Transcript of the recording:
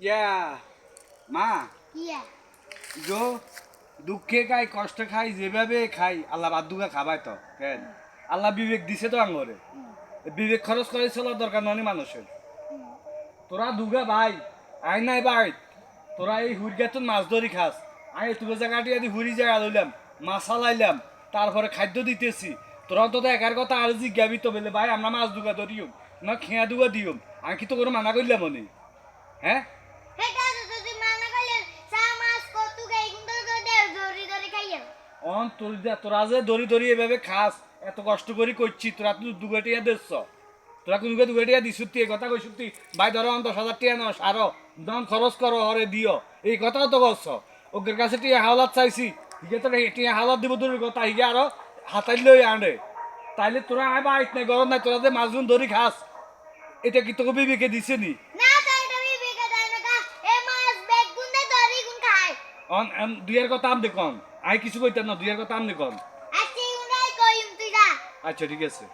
ইয়া মা ইয়া গো দুঃখে খাই কষ্টে খাই যেভাবে খাই আল্লাহ বাদ দুগা খাবাই তো কেন আল্লাহ বিবেক দিছে তো আঙরে বিবেক খরচ করে চলার দরকার নয় মানুষের তোরা দুগা ভাই আই নাই ভাই তোরা এই হুড়গাতুন মাছ ধরি খাস আমি তুলো জায়গাটি যদি হুড়ি জায়গা লইলাম মাছ হালাইলাম তারপরে খাদ্য দিতেছি তোরা অন্তত একার কথা আর জিজ্ঞাবি তো বলে ভাই আমরা মাছ দুগা ধরিও না খেয়া দুগা দিও আমি কি তো করে মানা করলাম মনে হ্যাঁ হেটা যদি মানা কইলে চা মাছ কতু গাই গুন্দর করে দড়ি দড়ি খাইয়া অন তোরা যে দড়ি দড়ি এভাবে খাস এত কষ্ট করে করছি তোরা তুই দুগাটিয়া দিচ্ছ তোরা কোনকে দুগাটিয়া দিস সত্যি এই কথা কই সত্যি ভাই ধরো 10,000 টিয়া নস আরো দাম খরচ করো হরে দিও এই কথাও তো করছ ওদের কাছে টিয়া হাওলাত চাইছি হিগে তো টিয়া হাওলাত দিব দূরের কথা হিগে আরো হাতাই লই আনে তাইলে তোরা আয় বা আইত নাই গরম নাই তোরা যে মাছগুন ধরি খাস এটা কি তোকে বিবেকে দিছে নি না তাই তুমি বিকে দেয় না কা এ মাছ বেগ গুন্দে দড়ি গুন খায় অন দুইয়ের কথা আম দেখুন আই কিছু কইতাম না দুইয়ের কথা আম দেখুন আচ্ছা উনাই কইম তুই যা আচ্ছা ঠিক আছে